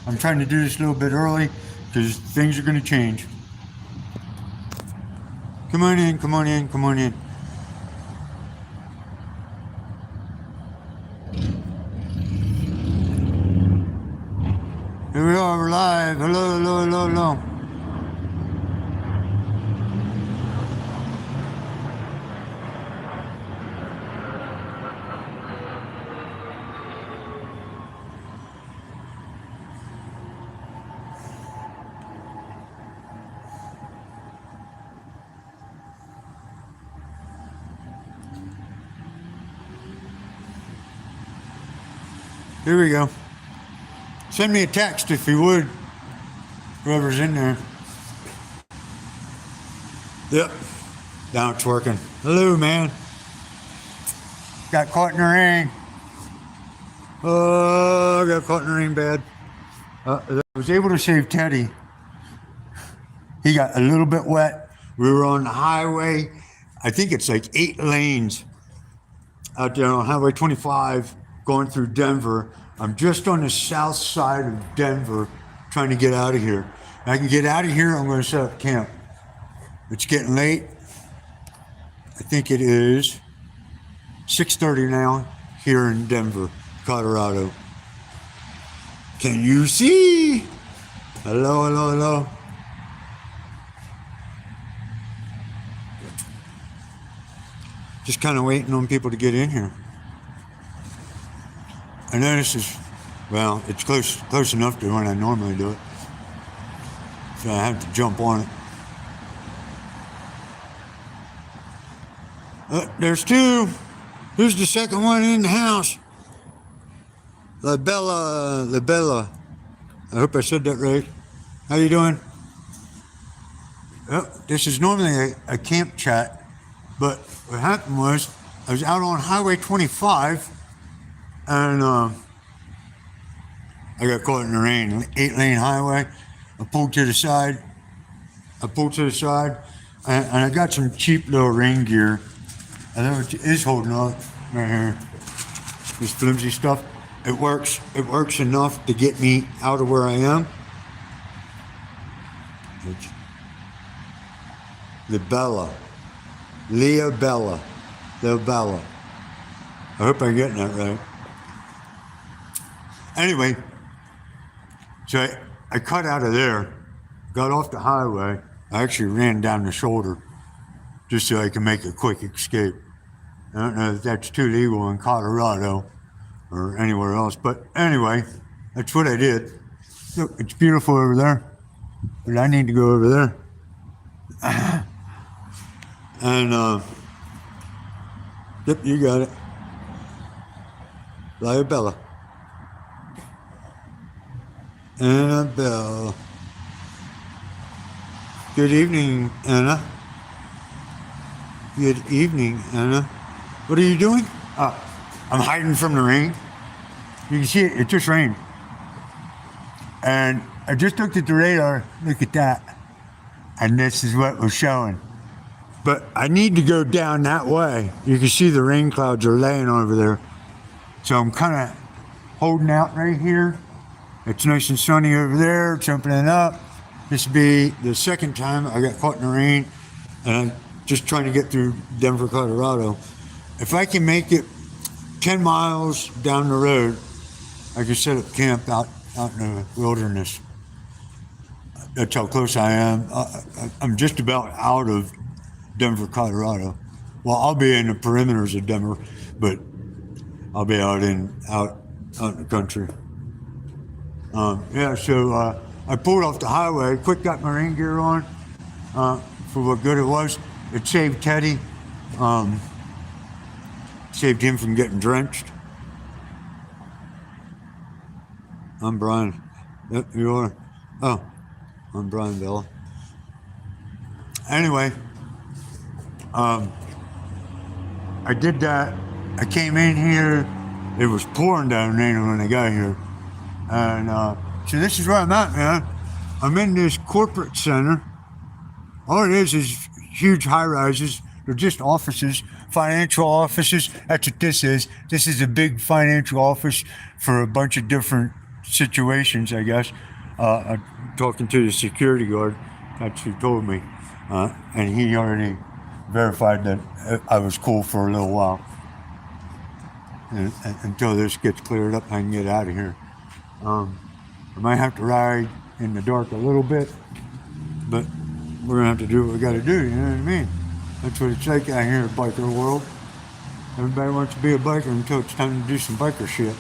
I'm trying to do this a little bit early because things are going to change. Come on in, come on in, come on in. Here we are, we're live. Hello, hello, hello, hello. Here we go. Send me a text if you would, whoever's in there. Yep, now it's working. Hello, man. Got caught in the rain. Oh, I got caught in the rain bad. I was able to save Teddy. He got a little bit wet. We were on the highway. I think it's like 8 lanes out there on Highway 25 going through Denver. I'm just on the south side of Denver trying to get out of here. If I can get out of here, I'm going to set up camp. It's getting late. I think it is 6:30 now here in Denver, Colorado. Can you see? Hello, hello, hello. Just kind of waiting on people to get in here. I know this is, well, it's close enough to when I normally do it. So I have to jump on it. There's 2. Who's the second one in the house? La Bella. I hope I said that right. How you doing? Oh, this is normally a camp chat, but what happened was I was out on Highway 25 and I got caught in the rain. 8-lane highway. I pulled to the side, and I got some cheap little rain gear. I know it is holding up right here. This flimsy stuff. It works enough to get me out of where I am. Leah Bella. I hope I'm getting that right. Anyway, so I cut out of there, got off the highway. I actually ran down the shoulder just so I can make a quick escape. I don't know if that's too legal in Colorado or anywhere else, but anyway, that's what I did. Look, it's beautiful over there, but I need to go over there. And, yep, you got it. Bella. Annabelle. Good evening, Anna. Good evening, Anna. What are you doing? I'm hiding from the rain. You can see it, it just rained. And I just looked at the radar, look at that. And this is what was showing. But I need to go down that way. You can see the rain clouds are laying over there. So I'm kind of holding out right here. It's nice and sunny over there, it's opening up. This will be the second time I got caught in the rain, and I'm just trying to get through Denver, Colorado. If I can make it 10 miles down the road, I can set up camp out in the wilderness. That's how close I am. I'm just about out of Denver, Colorado. Well, I'll be in the perimeters of Denver, but I'll be out in the country. So I pulled off the highway, quick got my rain gear on, for what good it was. It saved Teddy, saved him from getting drenched. I'm Brian. Yep, you are. Oh, I'm Brian Bella. Anyway, I did that. I came in here. It was pouring down there when I got here. And so this is where I'm at, man. I'm in this corporate center. All it is huge high-rises. They're just offices, financial offices. That's what this is. This is a big financial office for a bunch of different situations, I guess. Talking to the security guard, that's who told me, and he already verified that I was cool for a little while. And until this gets cleared up, I can get out of here. I might have to ride in the dark a little bit, but we're gonna have to do what we gotta do, you know what I mean? That's what it's like out here in biker world. Everybody wants to be a biker until it's time to do some biker shit.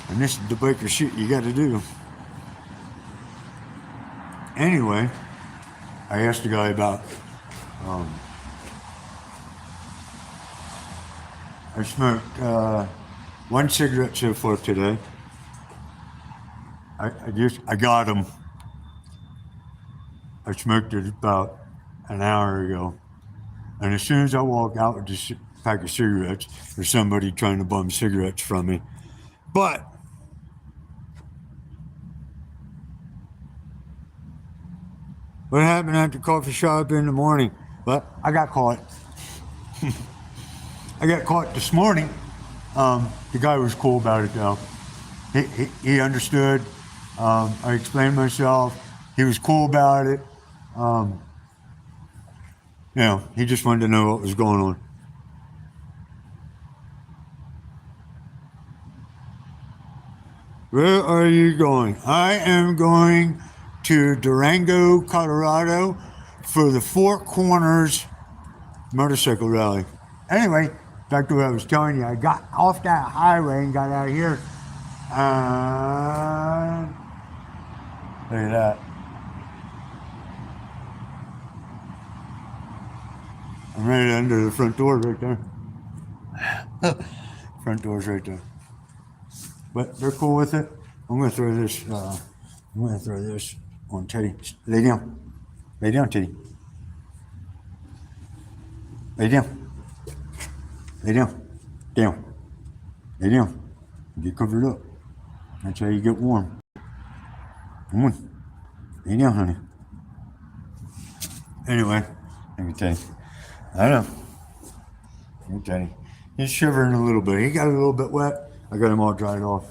And this is the biker shit you gotta do. Anyway, I asked the guy about, I smoked one cigarette so far today. I got him. I smoked it about an hour ago. And as soon as I walk out with this pack of cigarettes, there's somebody trying to bum cigarettes from me. But what happened at the coffee shop in the morning? Well, I got caught. I got caught this morning. The guy was cool about it though. He understood. I explained myself. He was cool about it. You know, he just wanted to know what was going on. Where are you going? I am going to Durango, Colorado for the Four Corners motorcycle rally. Anyway, back to what I was telling you, I got off that highway and got out of here. Look at that. I'm right under the front door right there. Front door's right there. But they're cool with it. I'm gonna throw this on Teddy. Lay down. Lay down, Teddy. Lay down. Lay down. Down. Lay down. Get covered up. That's how you get warm. Come on. Lay down, honey. Anyway, let me tell you. I know. Let me tell you. He's shivering a little bit. He got a little bit wet. I got him all dried off.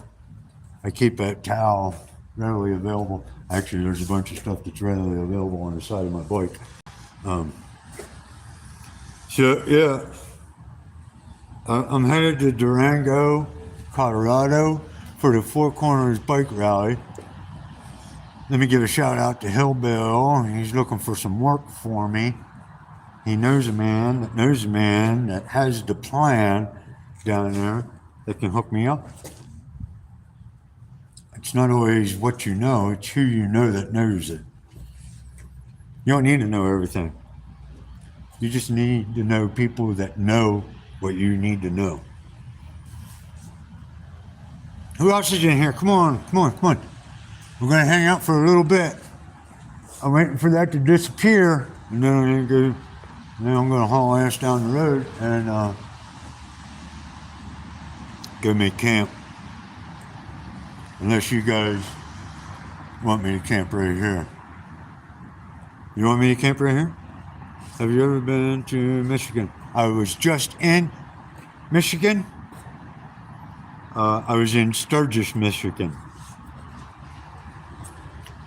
I keep that towel readily available. Actually, there's a bunch of stuff that's readily available on the side of my bike. So, yeah. I'm headed to Durango, Colorado for the Four Corners bike rally. Let me give a shout out to Hillbill. He's looking for some work for me. He knows a man that has the plan down there that can hook me up. It's not always what you know, it's who you know that knows it. You don't need to know everything. You just need to know people that know what you need to know. Who else is in here? Come on. We're gonna hang out for a little bit. I'm waiting for that to disappear, and then I'm gonna haul ass down the road and go make camp. Unless you guys want me to camp right here. You want me to camp right here? Have you ever been to Michigan? I was just in Michigan. I was in Sturgis, Michigan.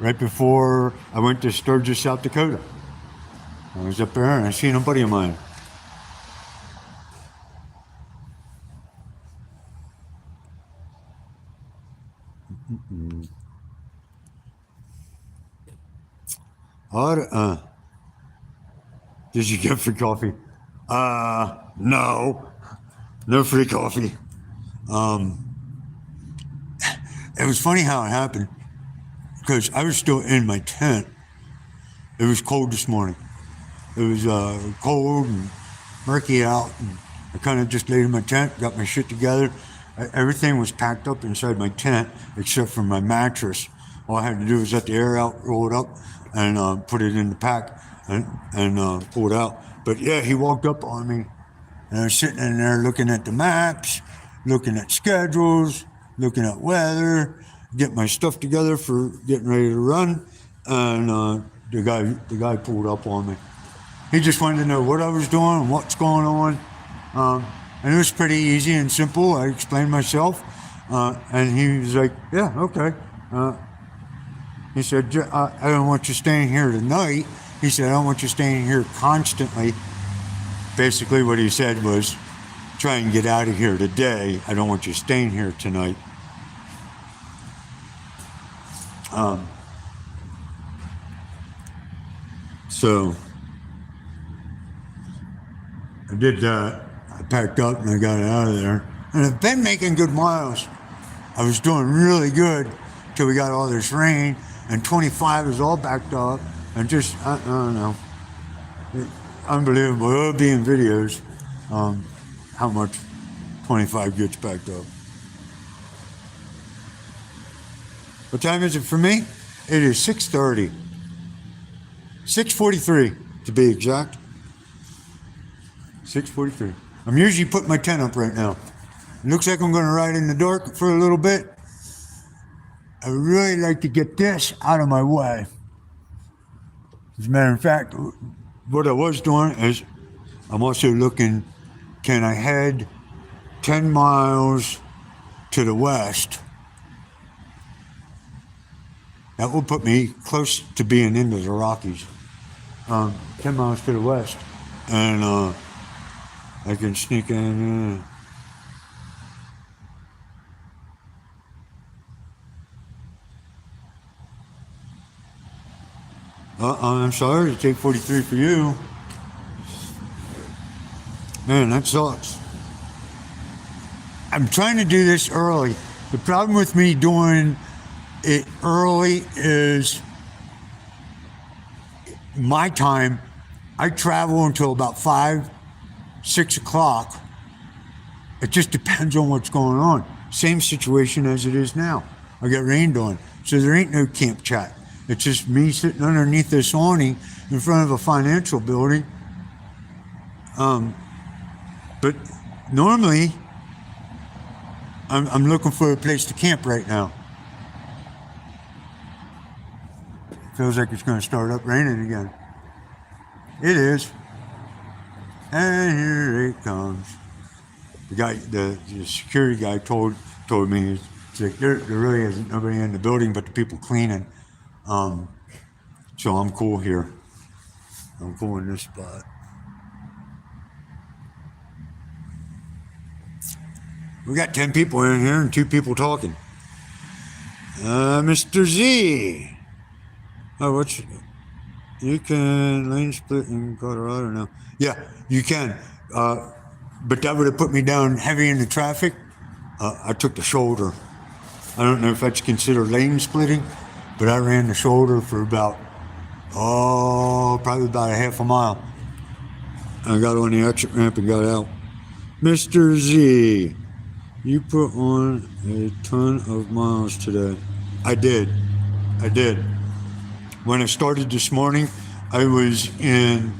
Right before I went to Sturgis, South Dakota. I was up there and I seen a buddy of mine. Did you get free coffee? No free coffee. It was funny how it happened because I was still in my tent. It was cold this morning. It was cold and murky out, and I kind of just laid in my tent, got my shit together. Everything was packed up inside my tent except for my mattress. All I had to do was let the air out, roll it up, and put it in the pack and pull it out. But yeah, he walked up on me, and I was sitting in there looking at the maps, looking at schedules, looking at weather, get my stuff together for getting ready to run, and the guy pulled up on me. He just wanted to know what I was doing and what's going on. And it was pretty easy and simple. I explained myself. And he was like, yeah, okay. He said, I don't want you staying here tonight. He said, I don't want you staying here constantly. Basically what he said was, try and get out of here today. I don't want you staying here tonight. So I did that. I packed up and I got out of there. And I've been making good miles. I was doing really good till we got all this rain, and 25 is all backed up, and just, I don't know. Unbelievable. It'll be in videos how much 25 gets backed up. What time is it for me? It is 6:30. 6:43 to be exact. 6:43. I'm usually putting my tent up right now. It looks like I'm going to ride in the dark for a little bit. I would really like to get this out of my way. As a matter of fact, what I was doing is I'm also looking, can I head 10 miles to the west? That will put me close to being into the Rockies. 10 miles to the west. And I can sneak in. I'm sorry to take 43 for you. Man, that sucks. I'm trying to do this early. The problem with me doing it early is my time. I travel until about 5, 6 o'clock. It just depends on what's going on. Same situation as it is now. I got rained on, so there ain't no camp chat. It's just me sitting underneath this awning in front of a financial building. But normally, I'm looking for a place to camp right now. Feels like it's going to start up raining again. It is. And here it comes. The guy, the security guy told me, he's like, there really isn't nobody in the building but the people cleaning. So I'm cool here. I'm cool in this spot. We got 10 people in here and 2 people talking. Mr. Z. Oh, you can lane split in Colorado now. Yeah, you can. But that would have put me down heavy in the traffic. I took the shoulder. I don't know if that's considered lane splitting, but I ran the shoulder for about, probably about a half a mile. I got on the exit ramp and got out. Mr. Z, you put on a ton of miles today. I did. When I started this morning, I was in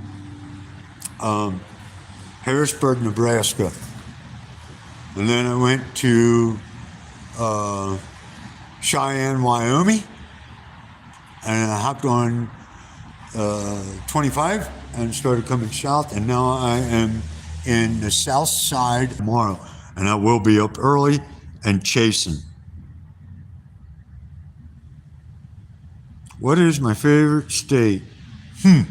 Harrisburg, Nebraska. And then I went to Cheyenne, Wyoming. And I hopped on 25 and started coming south. And now I am in the south side tomorrow. And I will be up early and chasing. What is my favorite state? I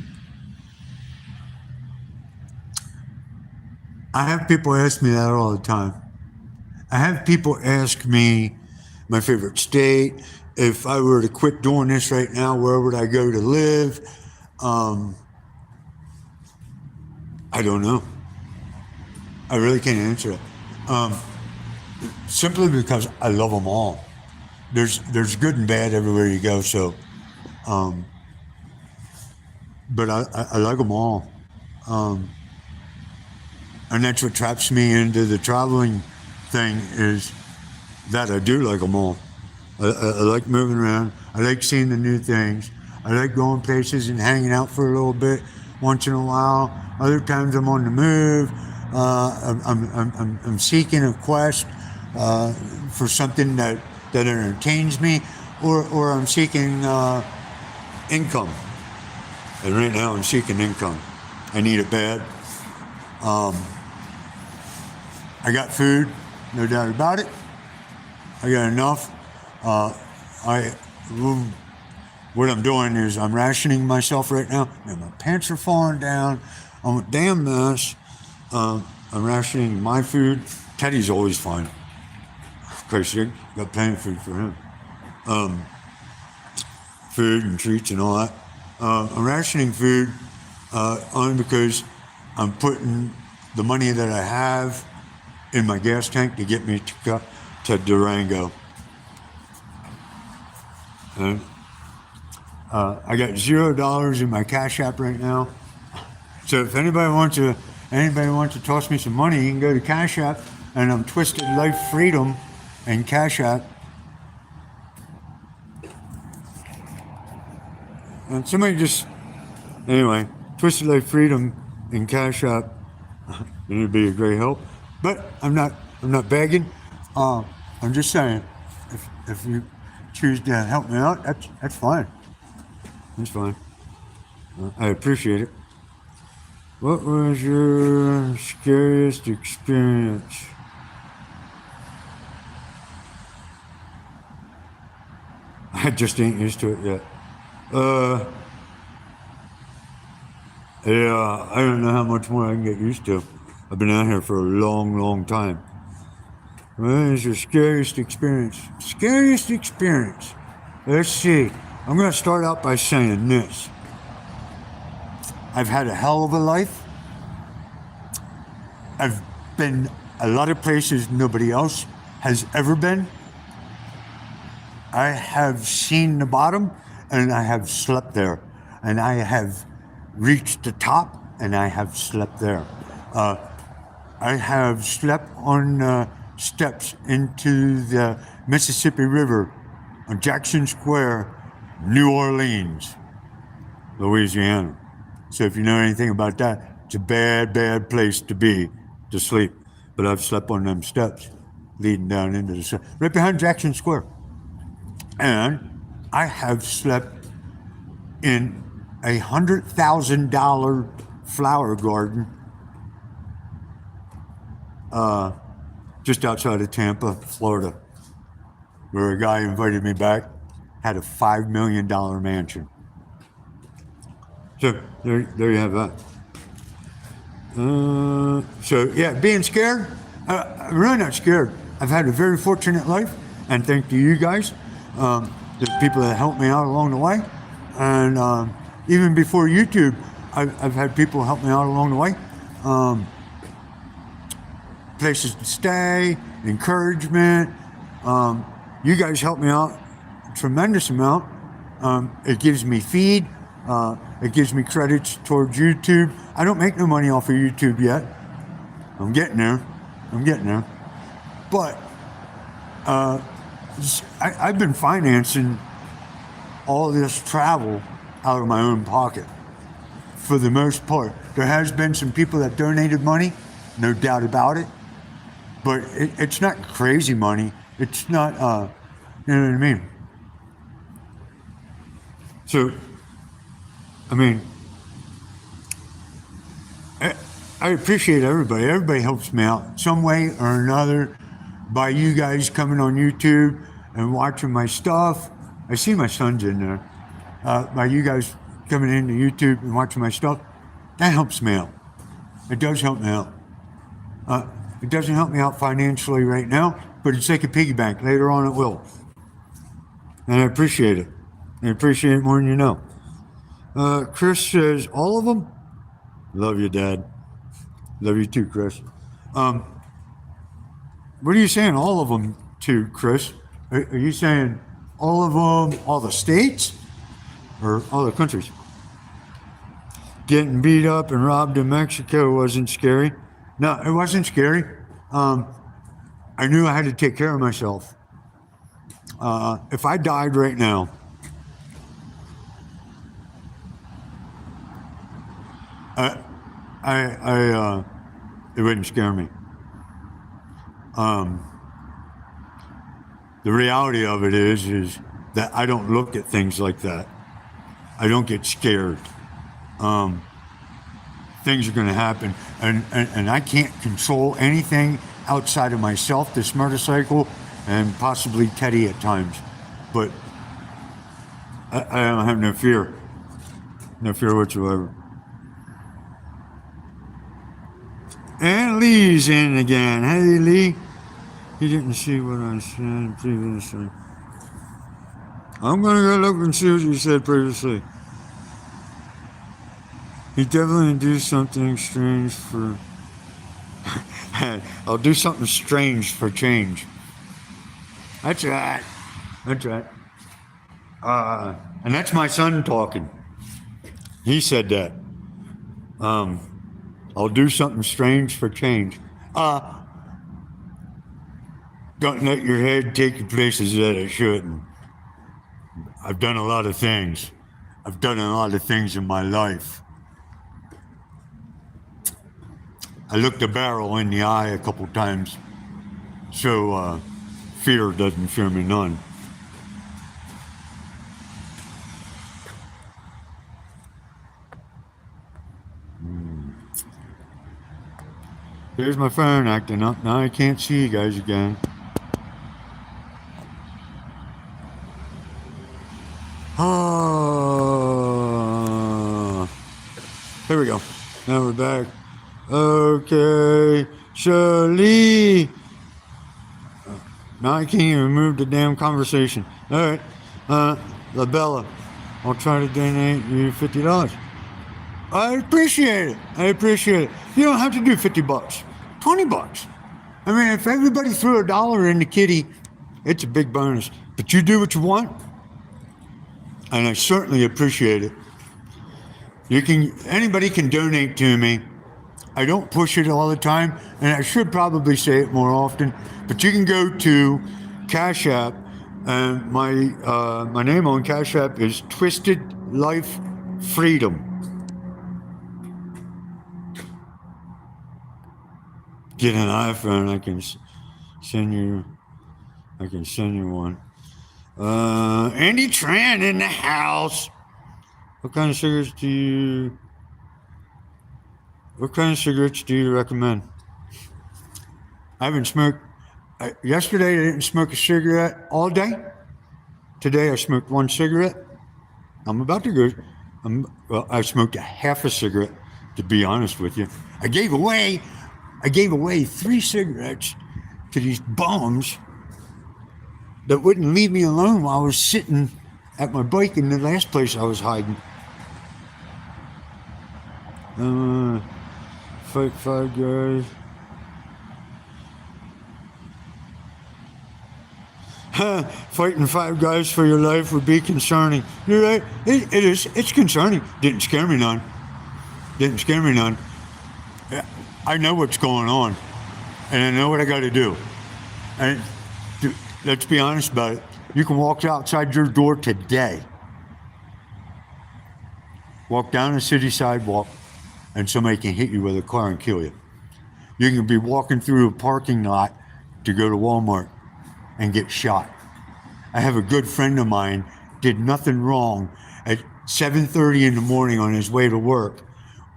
have people ask me that all the time. I have people ask me my favorite state. If I were to quit doing this right now, where would I go to live? I don't know. I really can't answer it. Simply because I love them all. There's good and bad everywhere you go. So, but I like them all. And that's what traps me into the traveling thing, is that I do like them all. I like moving around. I like seeing the new things. I like going places and hanging out for a little bit once in a while. Other times I'm on the move. I'm seeking a quest for something that entertains me, or I'm seeking income. And right now I'm seeking income. I need it bad. I got food, no doubt about it. I got enough. I what I'm doing is I'm rationing myself right now. And my pants are falling down. I'm a damn mess. I'm rationing my food. Teddy's always fine. Crazy, got plenty of food for him. Food and treats and all that. I'm rationing food only because I'm putting the money that I have in my gas tank to get me to Durango. And I got $0 in my Cash App right now. So if anybody wants to toss me some money, you can go to Cash App, and I'm Twisted Life Freedom and Cash App. And somebody anyway, Twisted Life Freedom and Cash App. It'd be a great help. But I'm not begging. I'm just saying, if you choose to help me out, that's fine. That's fine. I appreciate it. What was your scariest experience? I just ain't used to it yet. Yeah, I don't know how much more I can get used to. I've been out here for a long, long time. What is your scariest experience? Scariest experience. Let's see. I'm going to start out by saying this. I've had a hell of a life. I've been a lot of places nobody else has ever been. I have seen the bottom, and I have slept there. And I have reached the top, and I have slept there. I have slept on steps into the Mississippi River on Jackson Square, New Orleans, Louisiana. So if you know anything about that, it's a bad, bad place to sleep. But I've slept on them steps leading down into the right behind Jackson Square. And I have slept in a $100,000 flower garden just outside of Tampa, Florida, where a guy invited me back, had a $5 million mansion. So there you have that. So yeah, being scared, I'm really not scared. I've had a very fortunate life, and thanks to you guys, the people that helped me out along the way, and even before YouTube, I've had people help me out along the way. Places to stay, encouragement. You guys help me out a tremendous amount. It gives me feed. It gives me credits towards YouTube. I don't make no money off of YouTube yet. I'm getting there. But I've been financing all this travel out of my own pocket for the most part. There has been some people that donated money, no doubt about it. But it's not crazy money. It's not, you know what I mean? So, I mean, I appreciate everybody. Everybody helps me out some way or another by you guys coming on YouTube and watching my stuff. I see my son's in there. By you guys coming into YouTube and watching my stuff, that helps me out. It does help me out. It doesn't help me out financially right now, but it's like a piggy bank. Later on it will. And I appreciate it. I appreciate it more than you know. Chris says, all of them? Love you, Dad. Love you too, Chris. What are you saying all of them to, Chris? Are you saying all of them, all the states? Or all the countries? Getting beat up and robbed in Mexico wasn't scary. No, it wasn't scary. I knew I had to take care of myself. If I died right now, it wouldn't scare me. The reality of it is that I don't look at things like that. I don't get scared. Things are going to happen, and I can't control anything outside of myself, this motorcycle, and possibly Teddy at times. But I don't have no fear. No fear whatsoever. And Lee's in again. Hey, Lee. He didn't see what I said previously. I'm going to go look and see what you said previously. He definitely do something strange for... I'll do something strange for change. That's right. That's right. And that's my son talking. He said that. I'll do something strange for change. Don't let your head take you places that it shouldn't. I've done a lot of things. I've done a lot of things in my life. I looked a barrel in the eye a couple times, so fear doesn't fear me none. Here's my phone acting up. Now I can't see you guys again. Here we go. Now we're back. Okay, Shirley. Now I can't even move the damn conversation. All right, LaBella, I'll try to donate you $50. I appreciate it. I appreciate it. You don't have to do $50, $20. I mean, if everybody threw $1 in the kitty, it's a big bonus. But you do what you want, and I certainly appreciate it. Anybody can donate to me. I don't push it all the time, and I should probably say it more often. But you can go to Cash App, and my name on Cash App is Twisted Life Freedom. Get an iPhone, I can send you one. Andy Tran in the house. What kind of cigarettes do you recommend? I haven't smoked. Yesterday I didn't smoke a cigarette all day. Today I smoked one cigarette. I'm about to go. I smoked a half a cigarette, to be honest with you. I gave away 3 cigarettes to these bums that wouldn't leave me alone while I was sitting at my bike in the last place I was hiding. Fight 5 guys. Fighting 5 guys for your life would be concerning. You're right. It is. It's concerning. Didn't scare me none. I know what's going on, and I know what I got to do. And let's be honest about it. You can walk outside your door today, walk down a city sidewalk, and somebody can hit you with a car and kill you. You can be walking through a parking lot to go to Walmart and get shot. I have a good friend of mine, did nothing wrong at 7:30 in the morning on his way to work,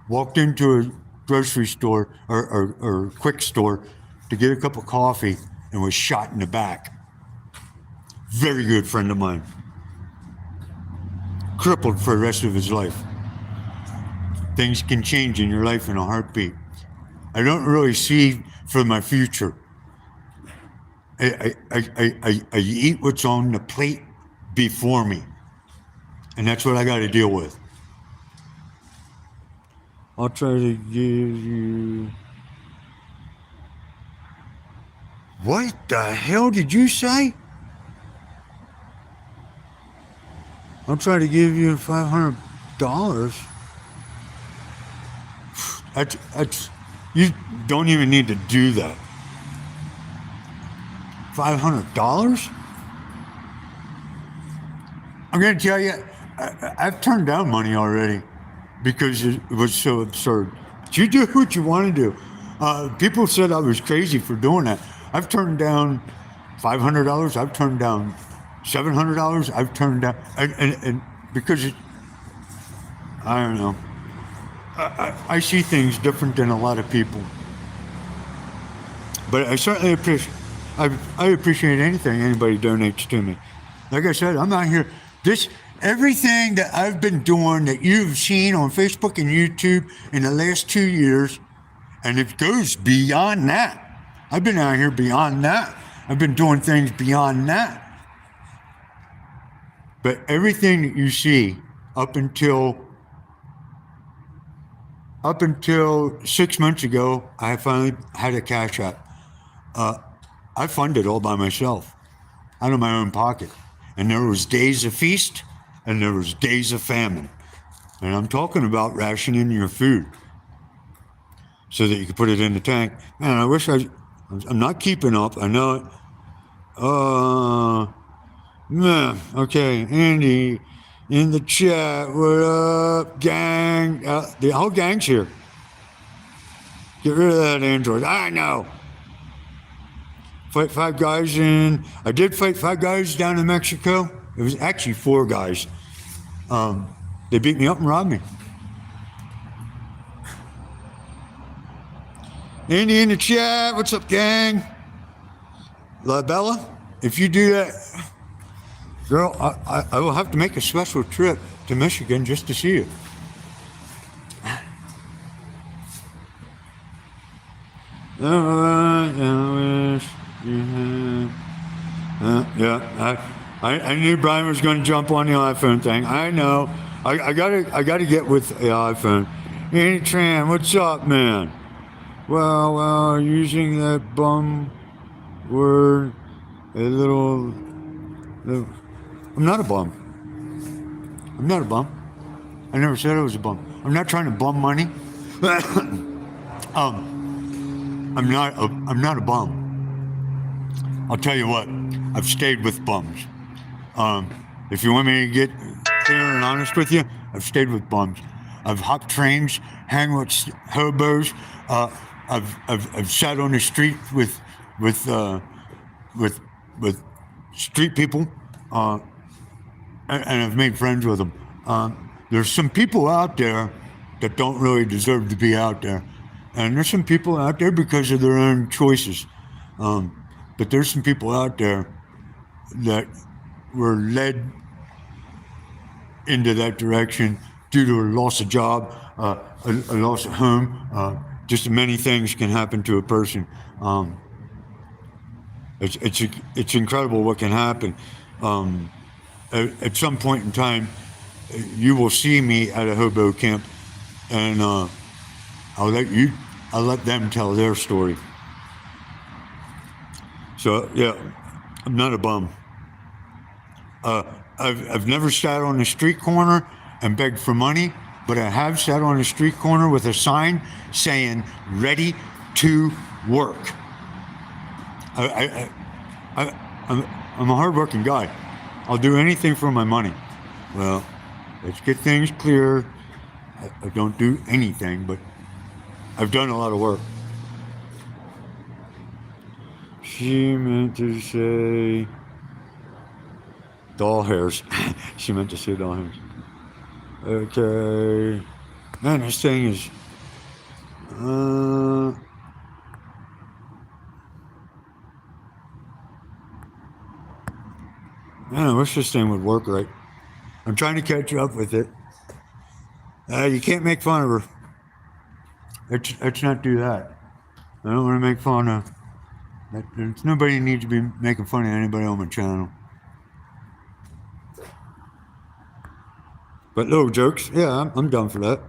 walked into a grocery store or quick store to get a cup of coffee and was shot in the back. Very good friend of mine. Crippled for the rest of his life. Things can change in your life in a heartbeat. I don't really see for my future. I eat what's on the plate before me. And that's what I got to deal with. I'll try to give you... What the hell did you say? I'll try to give you $500. That's you don't even need to do that. $500? I'm going to tell you, I've turned down money already because it was so absurd. You do what you want to do. People said I was crazy for doing that. I've turned down $500. I've turned down $700. I've turned down, and because I don't know. I see things different than a lot of people. But I certainly I appreciate anything anybody donates to me. Like I said, I'm not here. Everything that I've been doing that you've seen on Facebook and YouTube in the last 2 years, and it goes beyond that. I've been out here beyond that. I've been doing things beyond that. But everything that you see up until 6 months ago, I finally had a Cash App. I funded all by myself, out of my own pocket. And there was days of feast, and there was days of famine. And I'm talking about rationing your food so that you can put it in the tank. Man, I'm not keeping up. I know it. Man, okay, Andy in the chat. What up, gang? The whole gang's here. Get rid of that Android. I know. Fight 5 guys in. I did fight 5 guys down in Mexico. It was actually 4 guys. They beat me up and robbed me. Andy in the chat. What's up, gang? La Bella, if you do that, girl, I will have to make a special trip to Michigan just to see you. Yeah, I knew Brian was going to jump on the iPhone thing. I know. I gotta get with the iPhone. Andy Tran, what's up, man? Well, using that bum word, I'm not a bum. I'm not a bum. I never said I was a bum. I'm not trying to bum money. I'm not a bum. I'll tell you what, I've stayed with bums. If you want me to get clear and honest with you, I've stayed with bums. I've hopped trains, hang with hobos. I've sat on the street with street people, and I've made friends with them. There's some people out there that don't really deserve to be out there, and there's some people out there because of their own choices. But there's some people out there that were led into that direction due to a loss of job, a loss of home. Just many things can happen to a person. It's incredible what can happen. At some point in time, you will see me at a hobo camp, and I'll let them tell their story. So yeah, I'm not a bum. I've never sat on a street corner and begged for money, but I have sat on a street corner with a sign saying "Ready to work." I'm a hardworking guy. I'll do anything for my money. Well, let's get things clear. I don't do anything, but I've done a lot of work. She meant to say doll hairs. She meant to say doll hairs. Okay. Man, this thing is... Man, I wish this thing would work right. I'm trying to catch up with it. You can't make fun of her. Let's not do that. I don't want to make fun of... There's nobody needs to be making fun of anybody on my channel. But little jokes, yeah, I'm done for that.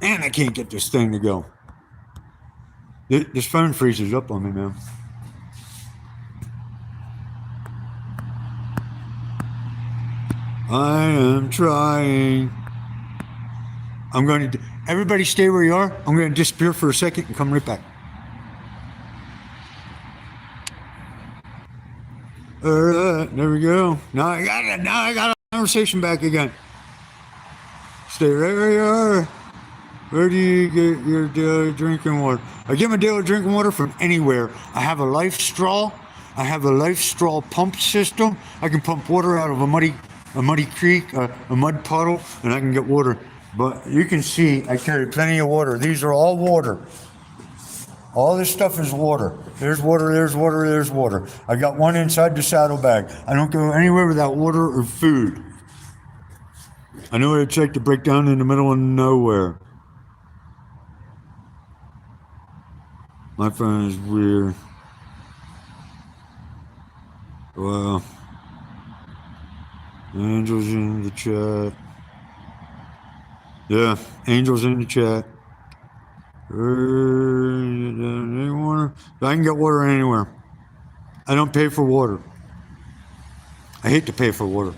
And I can't get this thing to go. This phone freezes up on me, man. I am trying. I'm going to... Everybody stay where you are. I'm going to disappear for a second and come right back. All right, there we go. Now I got a conversation back again. Stay right where you are. Where do you get your daily drinking water? I get my daily drinking water from anywhere. I have a Life Straw. I have a Life Straw pump system. I can pump water out of a muddy creek, a mud puddle, and I can get water. But you can see I carry plenty of water. These are all water. All this stuff is water. There's water, there's water, there's water. I got one inside the saddlebag. I don't go anywhere without water or food. I know what it's like to break down in the middle of nowhere. My phone is weird. Well, Angel's in the chat. Yeah, Angel's in the chat. Any water? I can get water anywhere. I don't pay for water. I hate to pay for water.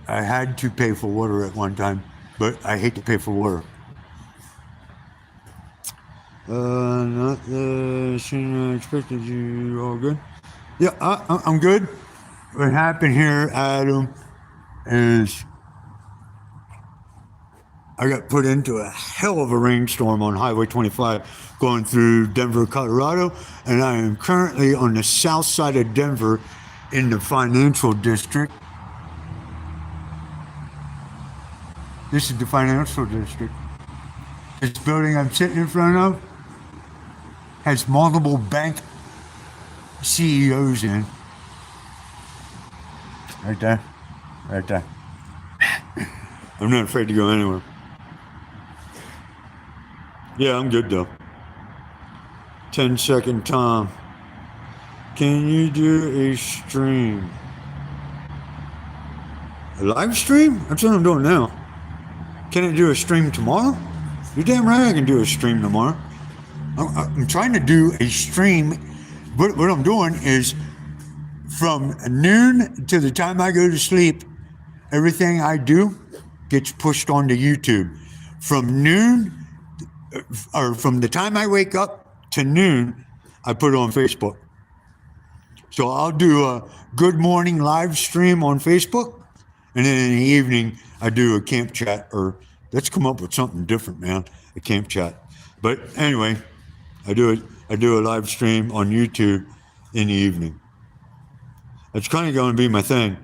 I had to pay for water at one time, but I hate to pay for water. Not the sooner I expected. You all good? Yeah, I'm good. What happened here, Adam, is I got put into a hell of a rainstorm on Highway 25 going through Denver, Colorado, and I am currently on the south side of Denver in the financial district. This is the financial district. This building I'm sitting in front of has multiple bank CEOs in. Right there. Right there. I'm not afraid to go anywhere. Yeah, I'm good though. 10-second Tom. Can you do a stream? A live stream? That's what I'm doing now. Can I do a stream tomorrow? You're damn right I can do a stream tomorrow. I'm trying to do a stream. What I'm doing is from noon to the time I go to sleep, everything I do gets pushed onto YouTube. From noon, or from the time I wake up to noon, I put it on Facebook. So I'll do a good morning live stream on Facebook, and then in the evening I do a camp chat, or let's come up with something different, man, a camp chat. But anyway, I do a live stream on YouTube in the evening. It's kind of going to be my thing.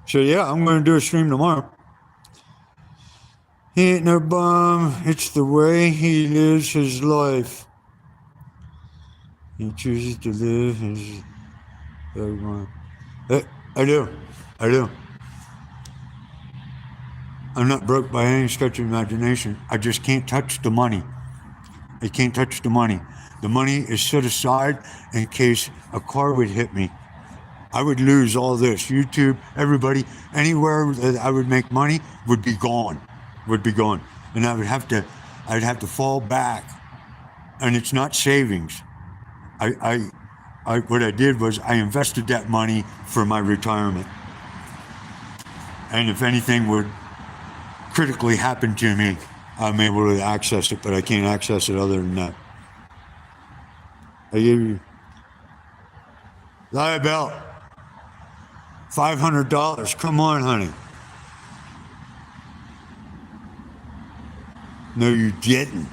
So yeah, I'm going to do a stream tomorrow. He ain't no bum. It's the way he lives his life. He chooses to live his life. I do. I'm not broke by any stretch of imagination. I just can't touch the money. I can't touch the money. The money is set aside in case a car would hit me. I would lose all this. YouTube, everybody, anywhere that I would make money would be gone. And I'd have to fall back. And it's not savings. What I did was I invested that money for my retirement. And if anything would critically happen to me, I'm able to access it, but I can't access it other than that. I gave you lie about $500. Come on, honey. No, you didn't.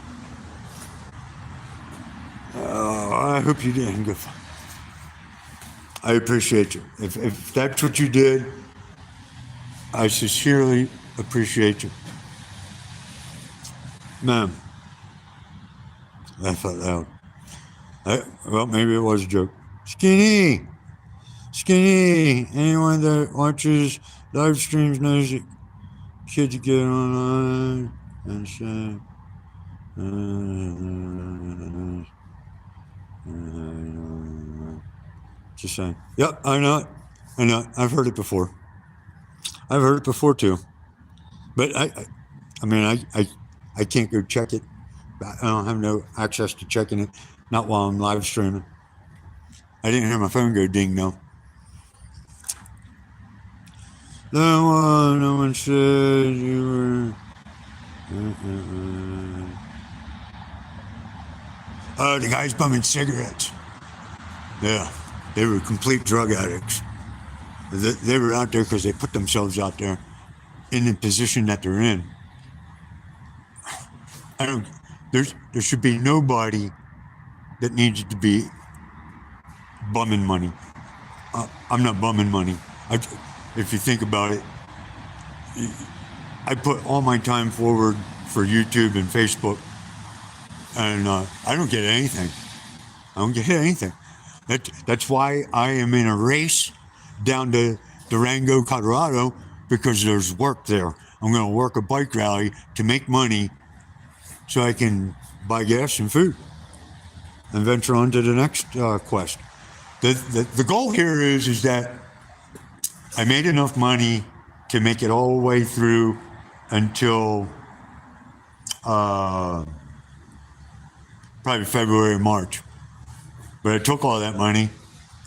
I hope you didn't. I appreciate you. If that's what you did, I sincerely appreciate you. Ma'am. Laugh out loud. Well, maybe it was a joke. Skinny. Anyone that watches live streams knows that kids get online and say, just saying. Yep, I know. I've heard it before. I've heard it before too. But I can't go check it. I don't have no access to checking it. Not while I'm live streaming. I didn't hear my phone go ding though. No one said you were. Oh, the guys bumming cigarettes. Yeah, they were complete drug addicts. They were out there because they put themselves out there in the position that they're in. There should be nobody that needs to be bumming money. I'm not bumming money. If you think about it, I put all my time forward for YouTube and Facebook. And I don't get anything. I don't get anything. That's why I am in a race down to Durango, Colorado, because there's work there. I'm going to work a bike rally to make money so I can buy gas and food and venture on to the next quest. The goal here is that I made enough money to make it all the way through until probably February or March. But I took all that money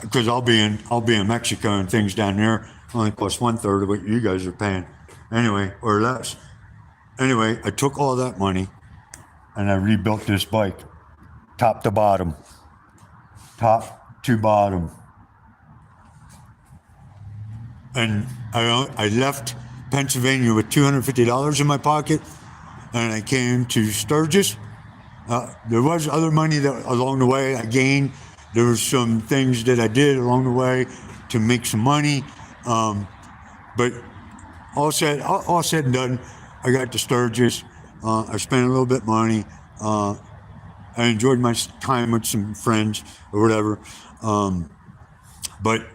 because I'll be in Mexico, and things down there only cost 1/3 of what you guys are paying, anyway, or less. Anyway, I took all that money and I rebuilt this bike, top to bottom, top to bottom. And I left Pennsylvania with $250 in my pocket, and I came to Sturgis. There was other money that along the way I gained. There was some things that I did along the way to make some money. But all said and done, I got to Sturgis. I spent a little bit of money. I enjoyed my time with some friends or whatever. But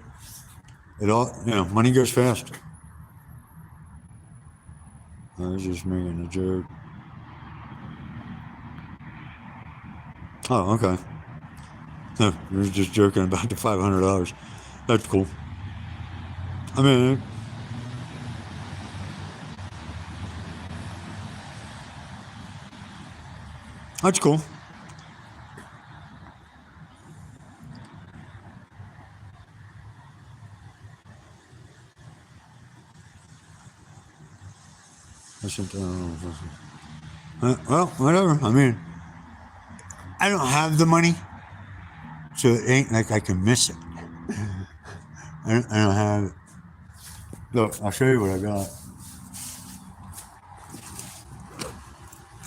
it all, money goes fast. I was just making a joke. Oh, okay. No, I was just joking about the $500. That's cool. I mean, that's cool. Well, whatever. I mean, I don't have the money, so it ain't like I can miss it. I don't have it. Look, I'll show you what I got.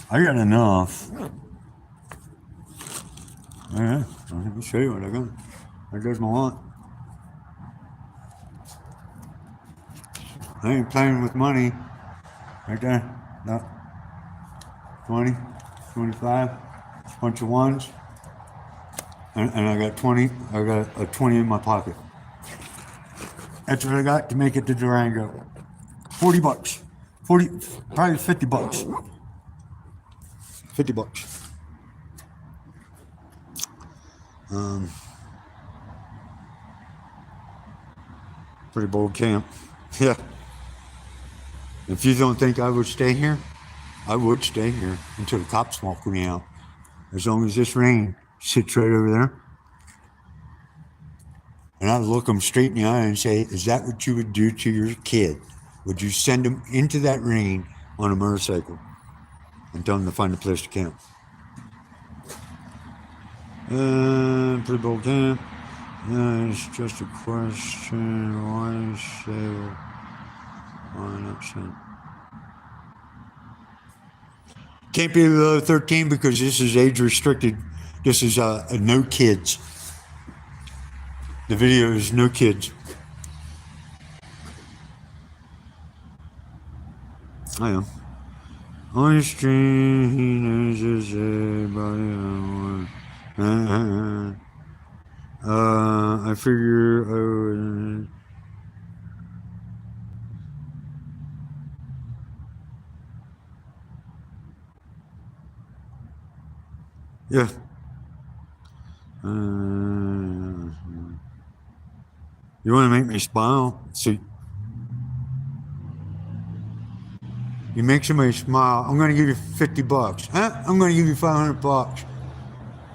I got enough. All right, let me show you what I got. There goes my wallet. I ain't playing with money. Right there. No. 20, 25, bunch of ones. And I got 20. I got a 20 in my pocket. That's what I got to make it to Durango. $40. 40, probably $50. $50. Pretty bold camp. Yeah. If you don't think I would stay here, I would stay here until the cops walk me out. As long as this rain sits right over there. And I'd look them straight in the eye and say, is that what you would do to your kid? Would you send them into that rain on a motorcycle and tell them to find a place to camp? Pretty bold camp. It's just a question. Why say? Why not send? Can't be below 13 because this is age restricted. This is no kids. The video is no kids. I am. On the street, he knows his everybody. I figure I would. Yeah. You want to make me smile? See, you make somebody smile. I'm going to give you $50. Huh? I'm going to give you $500.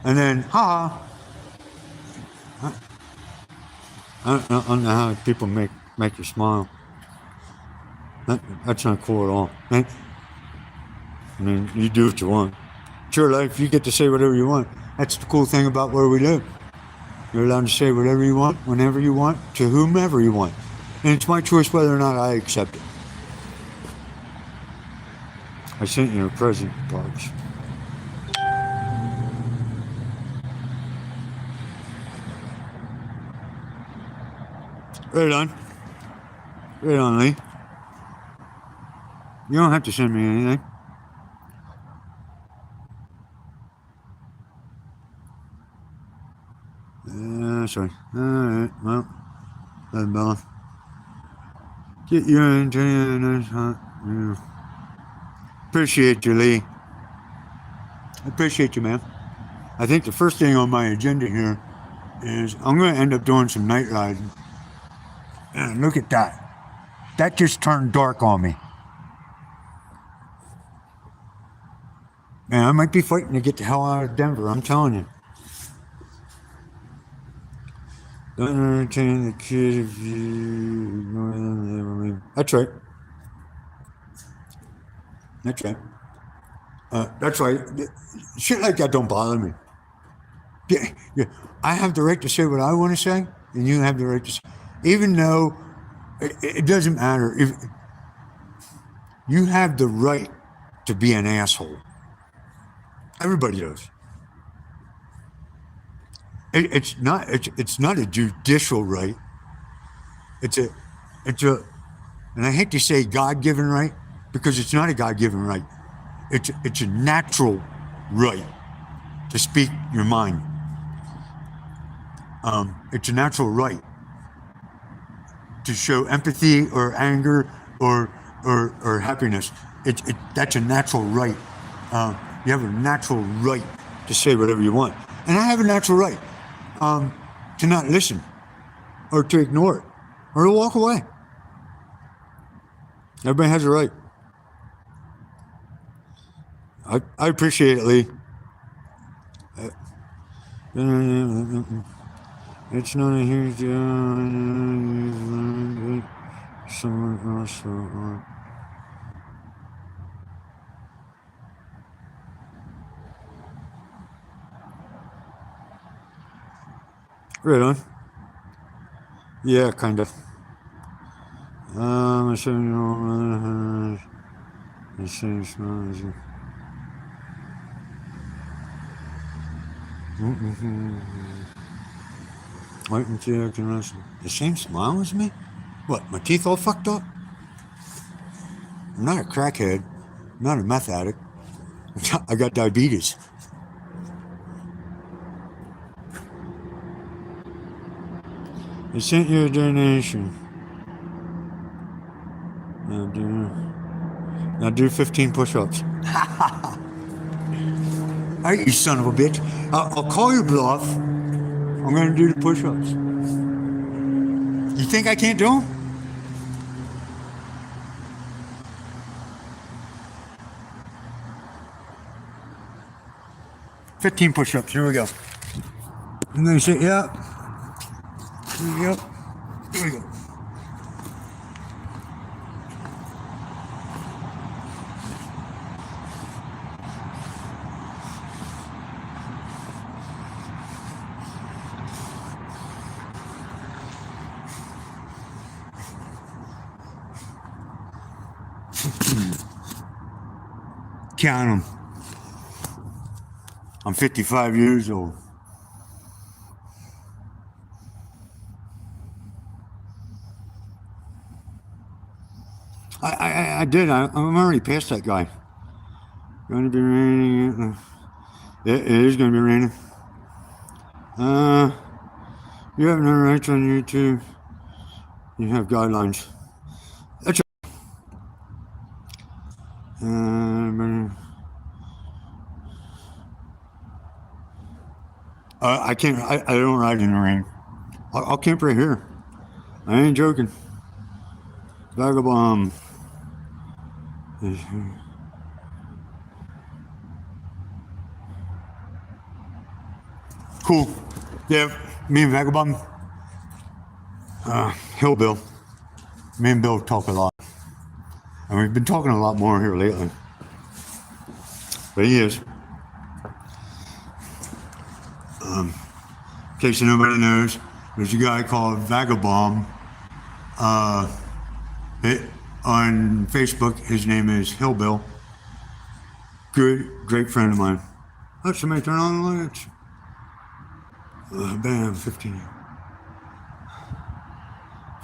And then, ha. I don't know how people make you smile. That's not cool at all. I mean, you do what you want. It's your life. You get to say whatever you want. That's the cool thing about where we live. You're allowed to say whatever you want, whenever you want, to whomever you want. And it's my choice whether or not I accept it. I sent you a present, Parks. Right on. Right on, Lee. You don't have to send me anything. that's right. All right, well, Bella. Get your antenna. Yeah. Appreciate you, Lee. I appreciate you, man. I think the first thing on my agenda here is I'm going to end up doing some night riding. And look at that. That just turned dark on me. Man, I might be fighting to get the hell out of Denver, I'm telling you. Don't entertain the kid if you ignore them, they will leave. That's right. That's right. That's right. Shit like that don't bother me. Yeah, yeah. I have the right to say what I want to say, and you have the right to say. Even though it doesn't matter. If you have the right to be an asshole. Everybody does. It's not a judicial right. It's a and I hate to say God-given right because it's not a God-given right. It's a natural right to speak your mind. It's a natural right to show empathy or anger or happiness. That's a natural right. You have a natural right to say whatever you want, and I have a natural right to not listen or to ignore it or to walk away. Everybody has a right. I appreciate it, Lee. It's not a huge someone else. Right on. Yeah, kind of. A 7-year-old mother has the same smile as you. Wait until I can listen. The same smile as me? What, my teeth all fucked up? I'm not a crackhead. I'm not a meth addict. I got diabetes. I sent you a donation. Now do 15 push-ups. All right, you son of a bitch. I'll call your bluff. I'm going to do the push-ups. You think I can't do them? "15 push-ups. Here we go. I'm going to say, yeah. Here we go. Here we go. Count them. I'm 55 years old. I did. I'm already past that guy. Going to be raining. It is going to be raining. You have no rights on YouTube. You have guidelines. That's I can't. I don't ride in the rain. I'll camp right here. I ain't joking. Vagabond. Cool. Yeah, me and Vagabond. Hill Bill. Me and Bill talk a lot. And we've been talking a lot more here lately. But he is. In case nobody knows, there's a guy called Vagabond. On Facebook, his name is Hillbill. Good, great friend of mine. Oh, somebody turn on the lights. Bam, 15.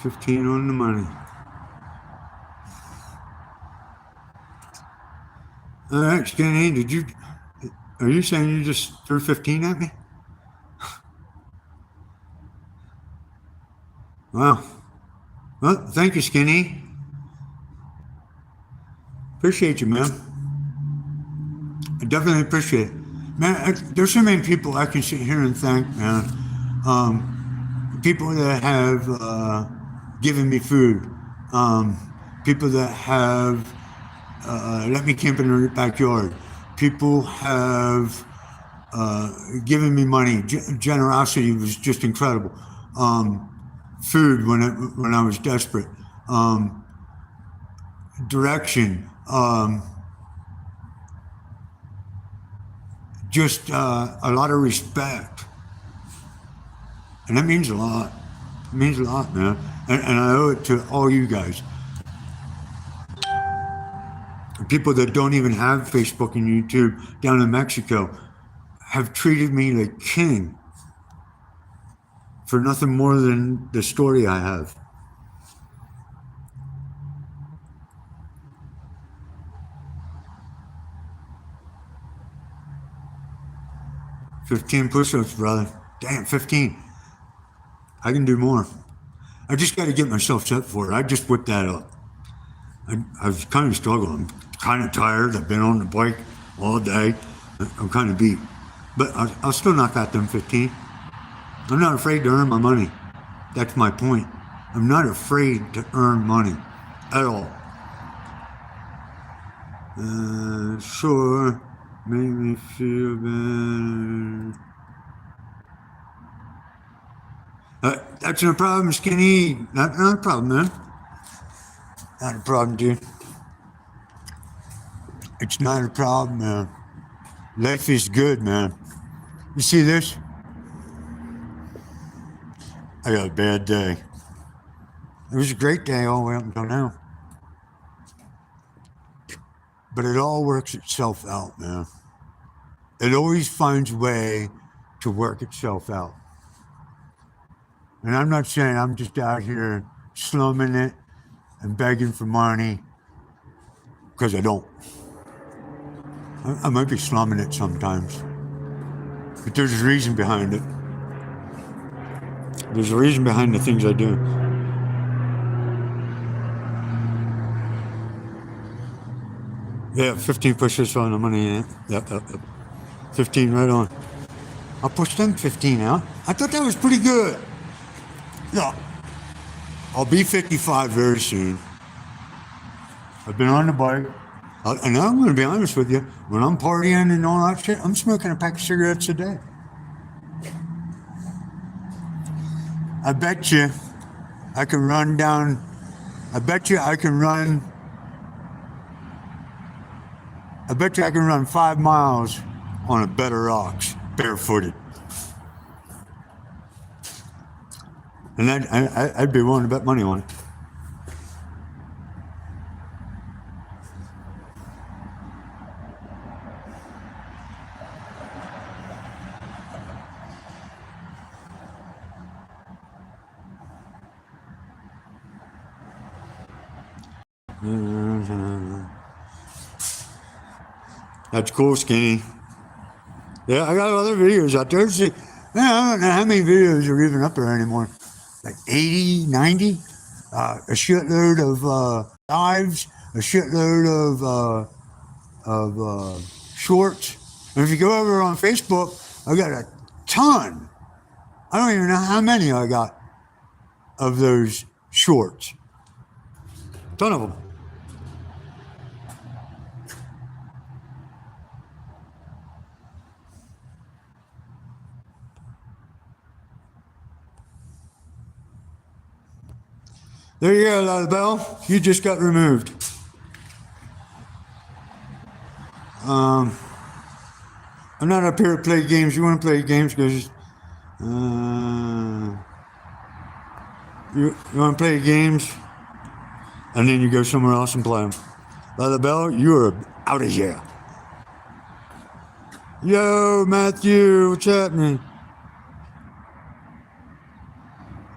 15 on the money. All right, Skinny, are you saying you just threw 15 at me? Wow. Well, thank you, Skinny. Appreciate you, man. I definitely appreciate it. Man, there's so many people I can sit here and thank, man. People that have given me food. People that have let me camp in their backyard. People have given me money. Generosity was just incredible. Food when I was desperate. Direction. Just a lot of respect, and that means a lot. It means a lot, man. And I owe it to all you guys. People that don't even have Facebook and YouTube down in Mexico have treated me like king for nothing more than the story I have. "15 push-ups, brother." Damn, 15. I can do more. I just got to get myself set for it. I just whipped that up. I was kind of struggling. I'm kind of tired. I've been on the bike all day. I'm kind of beat. But I'll still knock out them 15. I'm not afraid to earn my money. That's my point. I'm not afraid to earn money at all. Sure, make me feel better. That's no problem, Skinny. Not a problem, man. Not a problem, dude. It's not a problem, man. Life is good, man. You see this? I got a bad day. It was a great day all the way up until now. But it all works itself out, man. It always finds a way to work itself out. And I'm not saying I'm just out here slumming it and begging for money, because I don't. I might be slumming it sometimes, but there's a reason behind it. There's a reason behind the things I do. Yeah, 15 push-ups on the money. Yep. 15 right on. I'll push them 15 out. I thought that was pretty good. Yeah. I'll be 55 very soon. I've been on the bike. And I'm going to be honest with you. When I'm partying and all that shit, I'm smoking a pack of cigarettes a day. I bet you I can run down. I bet you I can run 5 miles on a bed of rocks, barefooted. And I'd be willing to bet money on it. That's cool, Skinny. Yeah, I got other videos out there. See, man, I don't know how many videos are even up there anymore. Like 80, 90? A shitload of lives, a shitload of shorts. And if you go over on Facebook, I got a ton. I don't even know how many I got of those shorts. Ton of them. There you go, Bell. You just got removed. I'm not up here to play games. You want to play games because you want to play games, and then you go somewhere else and play them. Bell, you are out of here. Yo, Matthew, what's happening?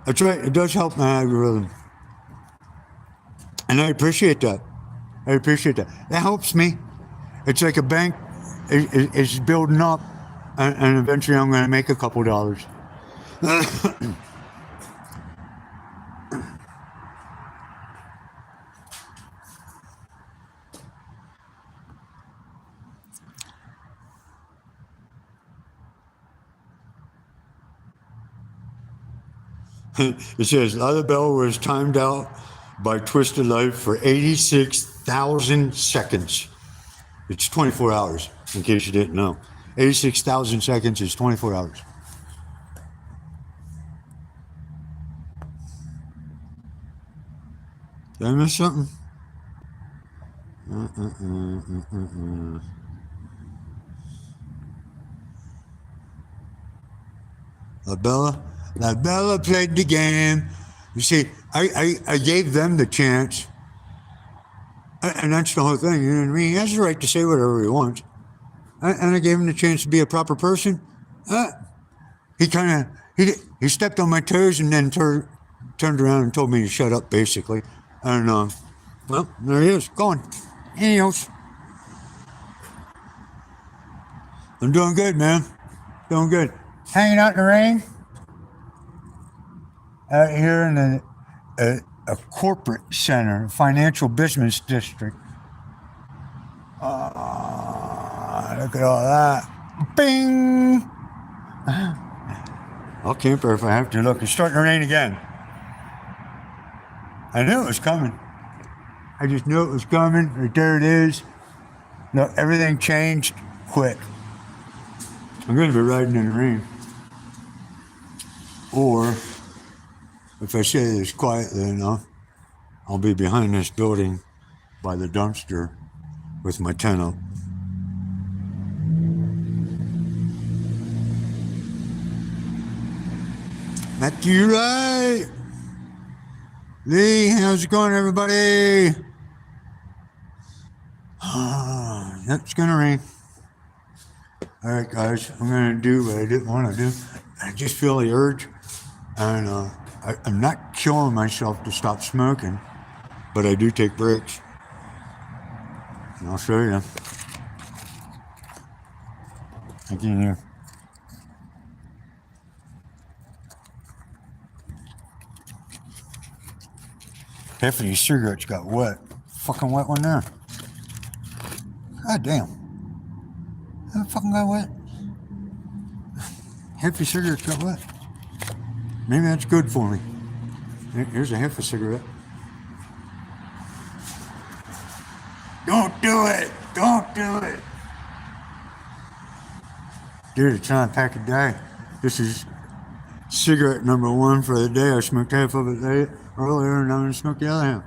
That's right. It does help my algorithm. And I appreciate that. That helps me. It's like a bank is building up, and eventually I'm going to make a couple dollars. It says Ladabella was timed out by Twisted Life for 86,000 seconds. It's 24 hours, in case you didn't know. 86,000 seconds is 24 hours. Did I miss something? La Bella played the game. You see, I gave them the chance. And that's the whole thing, you know what I mean? He has the right to say whatever he wants. And I gave him the chance to be a proper person. He kind of, he stepped on my toes and then turned around and told me to shut up, basically. And, well, there he is, gone. Anyways. I'm doing good, man. Doing good. Hanging out in the rain. Out here in a corporate center, a financial business district. Look at all that. Bing! I'll camper if I have to. Look, it's starting to rain again. I knew it was coming. I just knew it was coming. Right there it is. Look, everything changed quick. I'm going to be riding in the rain. Or, if I say this quietly enough, I'll be behind this building by the dumpster with my tent up. Back to you, right? Lee, how's it going, everybody? Yep, it's gonna rain. All right, guys, I'm gonna do what I didn't want to do. I just feel the urge, and I'm not killing myself to stop smoking, but I do take breaks. And I'll show you. Look in here. Half of these cigarettes got wet. Fucking wet one there. God damn. That fucking got wet. Half your cigarettes got wet. Maybe that's good for me. Here's a half a cigarette. Don't do it! Don't do it! Dude, it's not a pack a day. This is cigarette number one for the day. I smoked half of it earlier and I'm going to smoke the other half.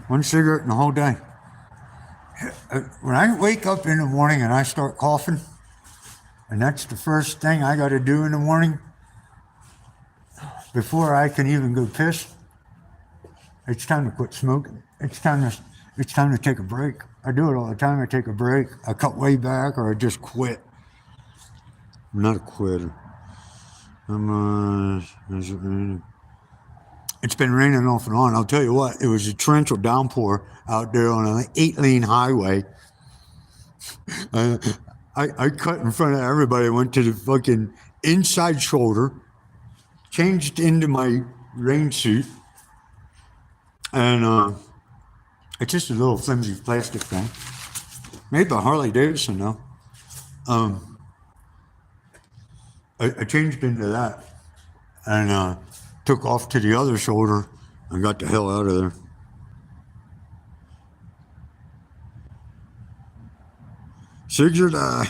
One cigarette in the whole day. When I wake up in the morning and I start coughing, and that's the first thing I got to do in the morning before I can even go piss, it's time to quit smoking. It's time to take a break. I do it all the time. I take a break. I cut way back, or I just quit. I'm not a quitter. It's been raining off and on. I'll tell you what, it was a torrential downpour out there on an 8-lane highway. I cut in front of everybody, went to the fucking inside shoulder, changed into my rain suit, and it's just a little flimsy plastic thing. Made by Harley Davidson, though. I changed into that, and took off to the other shoulder and got the hell out of there. Cigs or die.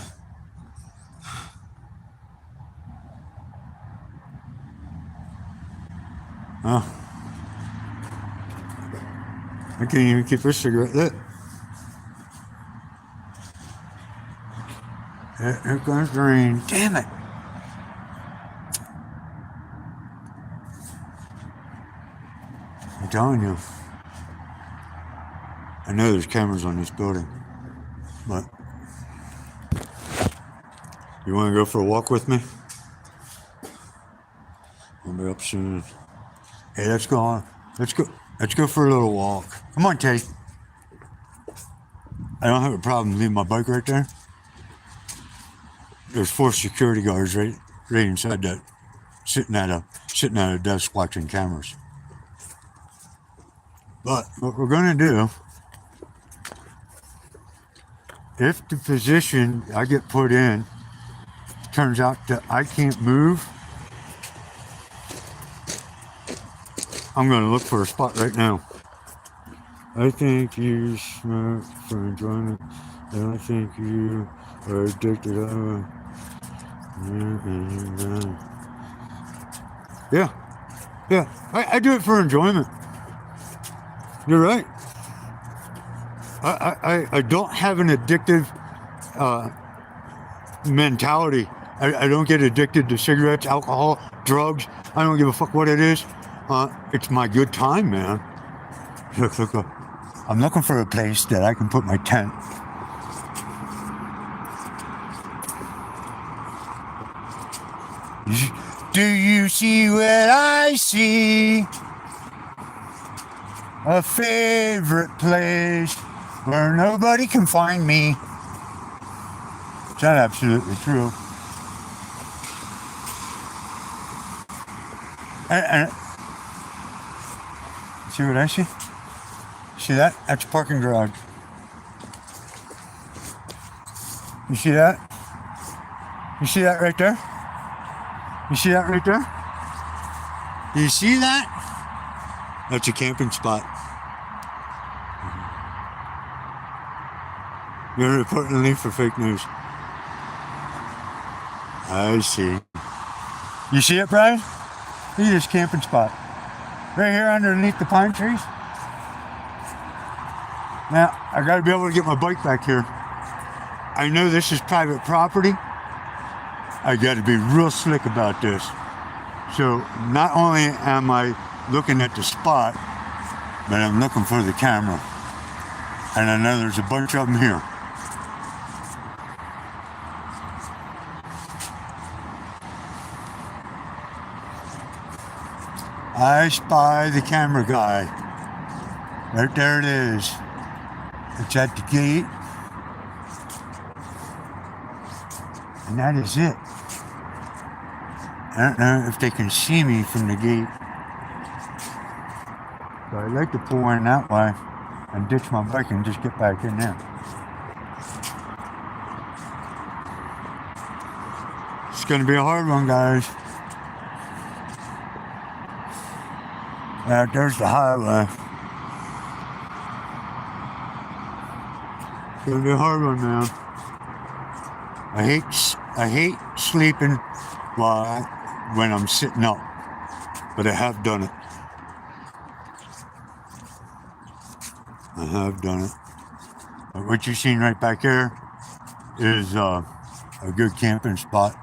Oh. I can't even keep this cigarette lit. Here comes the rain. Damn it. I'm telling you. I know there's cameras on this building, but you want to go for a walk with me? I'll be up soon. Hey, let's go on. Let's go for a little walk. Come on, Tate. I don't have a problem leaving my bike right there. There's 4 security guards right inside that, sitting at a desk watching cameras. But what we're going to do, if the position I get put in turns out that I can't move, I'm going to look for a spot right now. I think you smoke for enjoyment, and I think you are addicted. Yeah, yeah. I do it for enjoyment. You're right. I don't have an addictive mentality. I don't get addicted to cigarettes, alcohol, drugs. I don't give a fuck what it is. It's my good time, man. Look. I'm looking for a place that I can put my tent. Do you see what I see? A favorite place where nobody can find me. Is that absolutely true? And see what I see? See that? That's a parking garage. You see that? You see that right there? You see that right there? Do you see that? That's a camping spot. You're reporting me for fake news. I see. You see it, Brian? Look at this camping spot. Right here underneath the pine trees. Now, I gotta be able to get my bike back here. I know this is private property. I gotta be real slick about this. So, not only am I looking at the spot, but I'm looking for the camera. And I know there's a bunch of them here. I spy the camera guy. Right there it is. It's at the gate. And that is it. I don't know if they can see me from the gate. So I'd like to pull in that way and ditch my bike and just get back in there. It's going to be a hard one, guys. There's the highway. It's going to be a hard one, man. I hate sleeping when I'm sitting up, but I have done it. I have done it. But what you're seeing right back here is a good camping spot.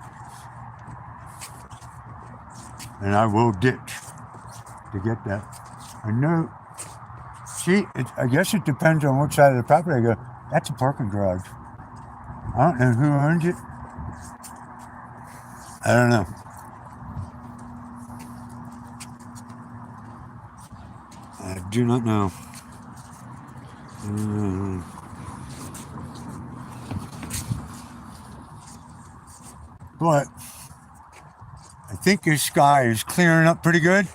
And I will ditch to get that. I know. See, I guess it depends on which side of the property I go. That's a parking garage. I don't know who owns it. I don't know. I do not know. But I think this sky is clearing up pretty good.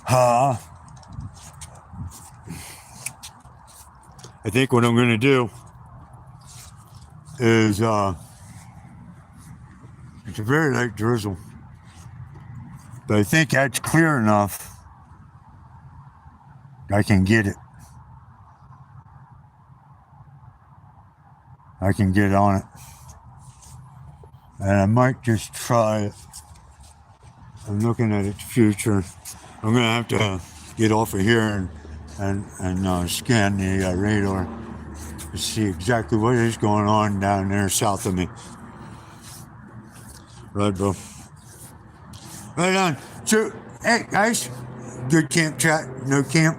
I think what I'm going to do is, it's a very light drizzle, but I think that's clear enough I can get it. I can get on it. And I might just try it. I'm looking at its future. I'm going to have to get off of here and scan the radar to see exactly what is going on down there south of me. Right, bro. Right on. So, hey, guys, good camp chat, no camp.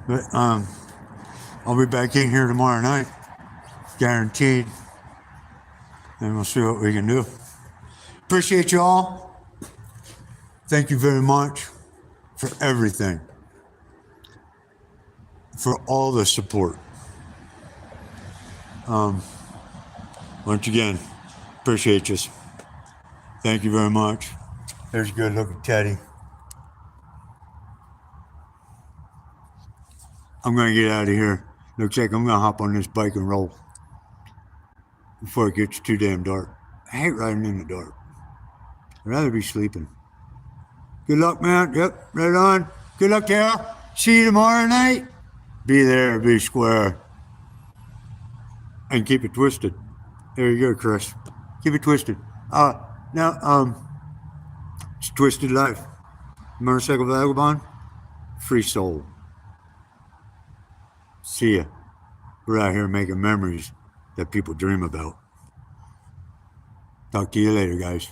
But I'll be back in here tomorrow night, guaranteed. And we'll see what we can do. Appreciate you all. Thank you very much for everything. For all the support. Once again, appreciate you. Thank you very much. There's a good looking Teddy. I'm going to get out of here. Looks like I'm going to hop on this bike and roll before it gets too damn dark. I hate riding in the dark. I'd rather be sleeping. Good luck, man. Yep, right on. Good luck, Cal. See you tomorrow night. Be there, be square. And keep it twisted. There you go, Chris. Keep it twisted. It's Twisted Life. Motorcycle Vagabond. Free soul. See ya. We're out here making memories that people dream about. Talk to you later, guys.